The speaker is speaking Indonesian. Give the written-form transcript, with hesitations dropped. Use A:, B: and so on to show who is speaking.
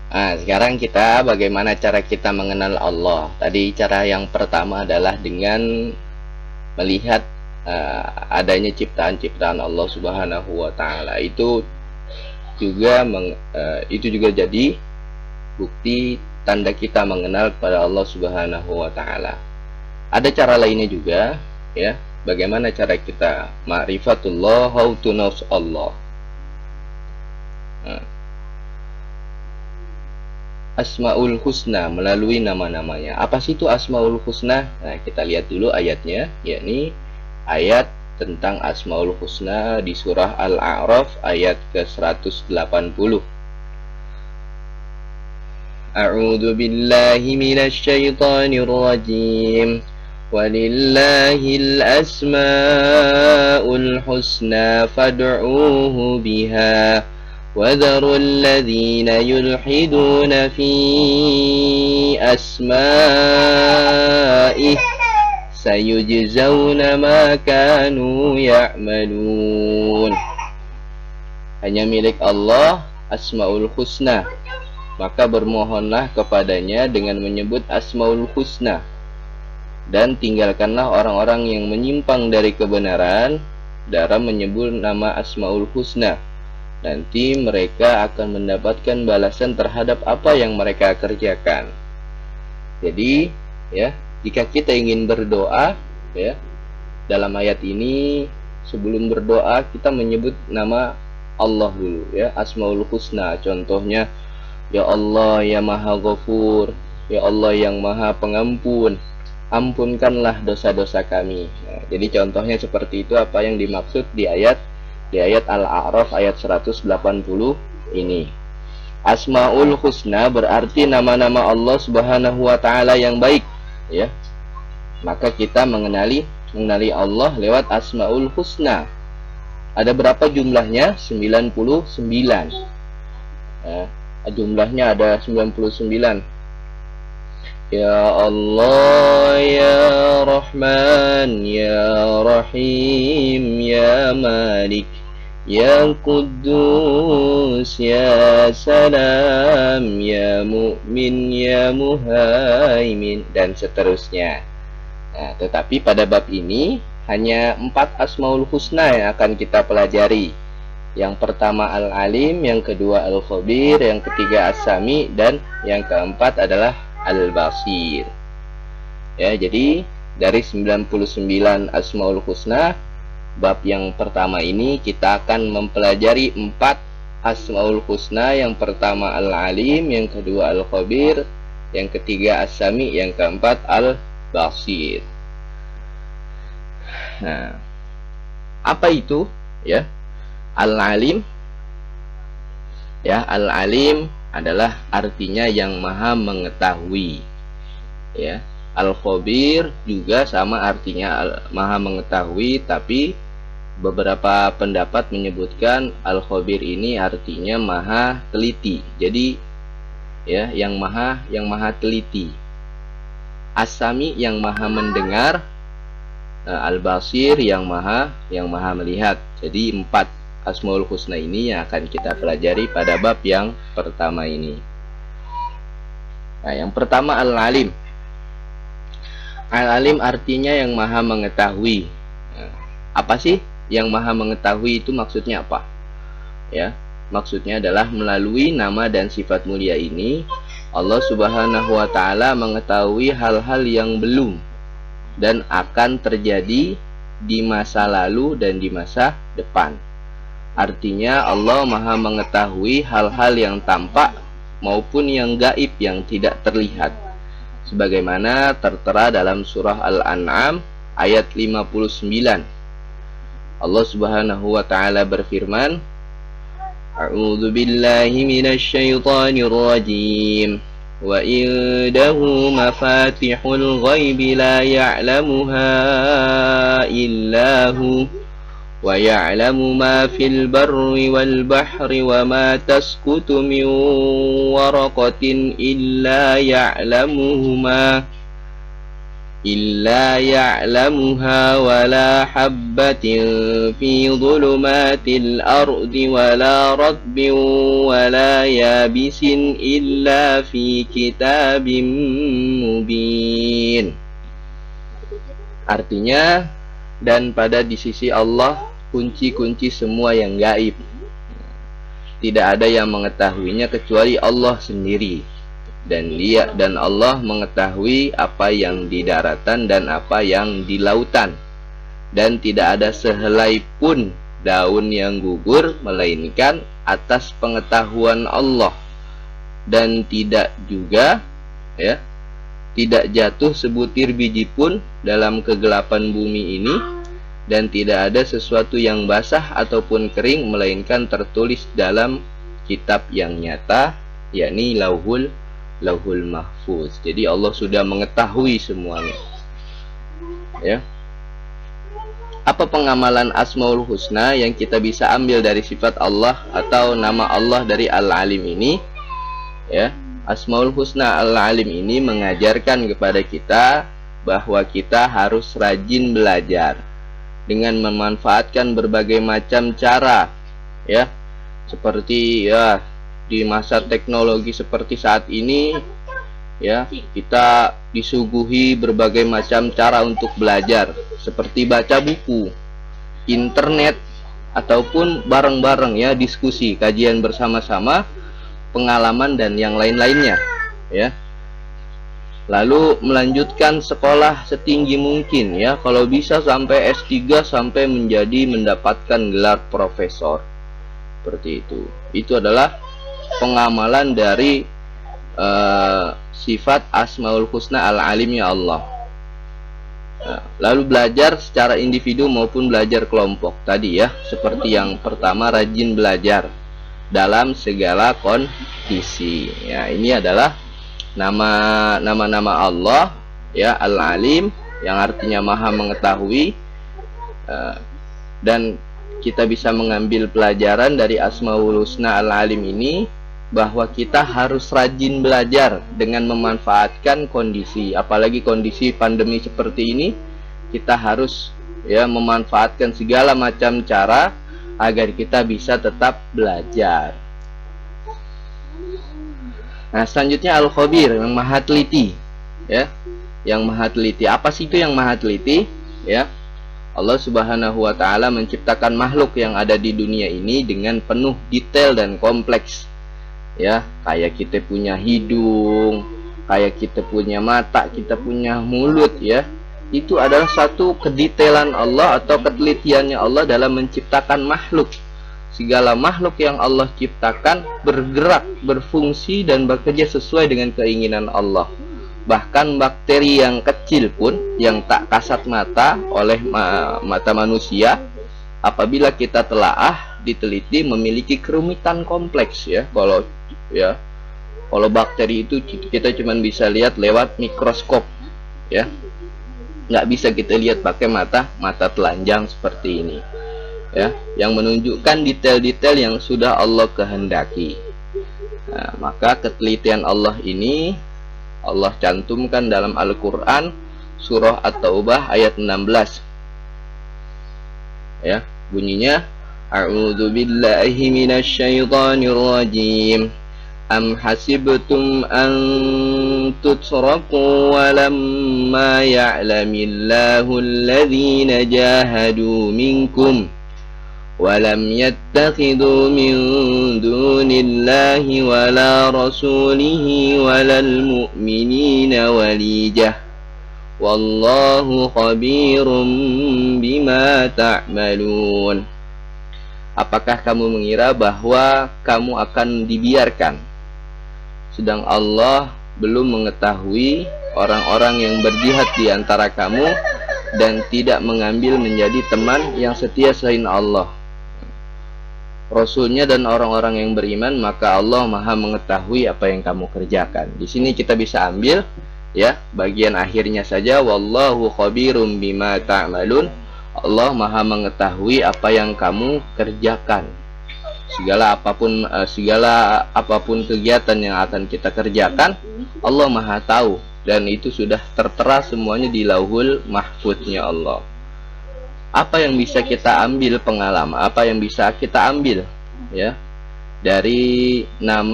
A: Nah, sekarang kita bagaimana cara kita mengenal Allah. Tadi cara yang pertama adalah dengan melihat adanya ciptaan-ciptaan Allah Subhanahu wa taala. Itu juga jadi bukti tanda kita mengenal kepada Allah Subhanahu wa taala. Ada cara lainnya juga, ya. Bagaimana cara kita ma'rifatullah, how to know Allah. Nah, Asmaul Husna, melalui nama-namanya. Apa sih itu Asmaul Husna? Nah, kita lihat dulu ayatnya, yakni ayat tentang Asmaul Husna di surah Al-A'raf ayat ke-180. A'udzu billahi minasy syaithanir rajim. Walillahil asmaul husna fad'uuhu biha وَذَرُوا الَّذِينَ يُلْحِدُونَ فِي أَسْمَائِهِ سَيُجْزَوْنَ مَا كَانُوا يَعْمَلُونَ. Hanya milik Allah Asmaul Husna, maka bermohonlah kepadanya dengan menyebut Asmaul Husna, dan tinggalkanlah orang-orang yang menyimpang dari kebenaran dalam menyebut nama Asmaul Husna. Nanti mereka akan mendapatkan balasan terhadap apa yang mereka kerjakan. Jadi, ya, jika kita ingin berdoa, ya, dalam ayat ini sebelum berdoa kita menyebut nama Allah dulu, ya, Asmaul Husna. Contohnya, ya Allah, ya Maha Ghafur, ya Allah yang Maha Pengampun, ampunkanlah dosa-dosa kami. Nah, jadi contohnya seperti itu apa yang dimaksud di ayat Al-A'raf ayat 180 ini. Asmaul Husna berarti nama-nama Allah Subhanahu wa taala yang baik, ya. Maka kita mengenali Allah lewat Asmaul Husna. Ada berapa jumlahnya? 99. Ya, jumlahnya ada 99. Ya Allah, ya Rahman, ya Rahim, ya Malik, ya Quddus, ya Salam, ya Mu'min, ya Muhaimin, dan seterusnya. Nah, tetapi pada bab ini hanya 4 Asmaul Husna yang akan kita pelajari. Yang pertama Al-Alim, yang kedua Al-Khabir, yang ketiga As-Sami, dan yang keempat adalah Al-Basir. Ya, jadi dari 99 Asmaul Husna, bab yang pertama ini kita akan mempelajari 4 Asmaul Husna. Yang pertama Al-Alim, yang kedua Al-Khabir, yang ketiga As-Sami, yang keempat Al-Basir. Nah, apa itu, ya? Al-Alim, ya, Al-Alim adalah artinya yang maha mengetahui, ya. Al-Khabir juga sama artinya maha mengetahui, tapi beberapa pendapat menyebutkan Al-Khabir ini artinya maha teliti. Jadi, ya, yang maha teliti. As-Sami yang maha mendengar, Al-Basir yang maha melihat. Jadi 4 Asmaul Husna ini yang akan kita pelajari pada bab yang pertama ini. Nah, yang pertama Al-Alim. Al-Alim artinya yang maha mengetahui. Nah, apa sih yang maha mengetahui itu maksudnya apa? Ya, maksudnya adalah melalui nama dan sifat mulia ini Allah Subhanahu wa taala mengetahui hal-hal yang belum dan akan terjadi di masa lalu dan di masa depan. Artinya Allah maha mengetahui hal-hal yang tampak maupun yang gaib yang tidak terlihat, sebagaimana tertera dalam surah Al-An'am ayat 59. Allah Subhanahu wa taala berfirman, A'udzu billahi minasy syaithanir rajim. Wa indahu mafatihul ghaibi la ya'lamuha illahu wa ya'lamu ma fil barri wal bahri wa ma tasqutu min waraqatin illa ya'lamuhuma إلا يعلمها ولا حبة في ظلمات الأرض ولا رطب ولا يابس إلا في كتاب مبين. Artinya, dan pada di sisi Allah kunci-kunci semua yang gaib. Tidak ada yang mengetahuinya kecuali Allah sendiri. Dan Allah mengetahui apa yang di daratan dan apa yang di lautan. Dan tidak ada sehelai pun daun yang gugur melainkan atas pengetahuan Allah. Dan tidak juga tidak jatuh sebutir biji pun dalam kegelapan bumi ini, dan tidak ada sesuatu yang basah ataupun kering melainkan tertulis dalam kitab yang nyata, yakni Lauhul Mahfuz. Jadi Allah sudah mengetahui semuanya. Ya. Apa pengamalan Asmaul Husna yang kita bisa ambil dari sifat Allah atau nama Allah dari Al-Alim ini? Ya, Asmaul Husna Al-Alim ini mengajarkan kepada kita bahwa kita harus rajin belajar dengan memanfaatkan berbagai macam cara, ya. Seperti di masa teknologi seperti saat ini, ya, kita disuguhi berbagai macam cara untuk belajar, seperti baca buku, internet, ataupun bareng-bareng, ya, diskusi, kajian bersama-sama, pengalaman dan yang lain-lainnya, ya. Lalu melanjutkan sekolah setinggi mungkin, ya, kalau bisa sampai S3 sampai mendapatkan gelar profesor. Seperti itu. Itu adalah pengamalan dari sifat Asmaul Husna Al-Alim ya Allah. Lalu belajar secara individu maupun belajar kelompok tadi, ya, seperti yang pertama, rajin belajar dalam segala kondisi. Ya, ini adalah nama-nama Allah, ya, Al-Alim, yang artinya Maha mengetahui. Dan kita bisa mengambil pelajaran dari Asmaul Husna Al-Alim ini, bahwa kita harus rajin belajar dengan memanfaatkan kondisi, apalagi kondisi pandemi seperti ini. Kita harus, ya, memanfaatkan segala macam cara agar kita bisa tetap belajar. Nah, selanjutnya Al-Khabir, yang Maha Teliti, ya. Yang Maha Teliti. Apa sih itu yang Maha Teliti? Ya. Allah Subhanahu wa taala menciptakan makhluk yang ada di dunia ini dengan penuh detail dan kompleks. Ya, kayak kita punya hidung, kayak kita punya mata, kita punya mulut, ya. Itu adalah satu kedetailan Allah atau ketelitiannya Allah dalam menciptakan makhluk. Segala makhluk yang Allah ciptakan bergerak, berfungsi dan bekerja sesuai dengan keinginan Allah. Bahkan bakteri yang kecil pun, yang tak kasat mata oleh mata manusia, apabila kita telaah, diteliti, memiliki kerumitan kompleks, ya. Kalau bakteri itu kita cuma bisa lihat lewat mikroskop, ya. Nggak bisa kita lihat pakai mata telanjang seperti ini, ya, yang menunjukkan detail-detail yang sudah Allah kehendaki. Nah, maka ketelitian Allah ini Allah cantumkan dalam Al-Quran, surah At-Taubah ayat 16, ya, bunyinya, A'udzu billahi minasyaitonir rajim. Am hasibtum an tutraku walamma ya'lamillahu alladhina jahadu minkum walam yattakhidhu min dunillahi wala rasulihi walal mu'minina walijah wallahu khabirum bima ta'malun. Apakah kamu mengira bahwa kamu akan dibiarkan sedang Allah belum mengetahui orang-orang yang berjihad di antara kamu dan tidak mengambil menjadi teman yang setia selain Allah, Rasulnya dan orang-orang yang beriman, maka Allah Maha mengetahui apa yang kamu kerjakan. Di sini kita bisa ambil, ya, bagian akhirnya saja, wallahu khabirum bima ta'malun. Allah Maha mengetahui apa yang kamu kerjakan. Segala apapun kegiatan yang akan kita kerjakan, Allah Maha tahu dan itu sudah tertera semuanya di Lauhul Mahfuznya Allah. Apa yang bisa kita ambil pengalaman, apa yang bisa kita ambil ya dari nama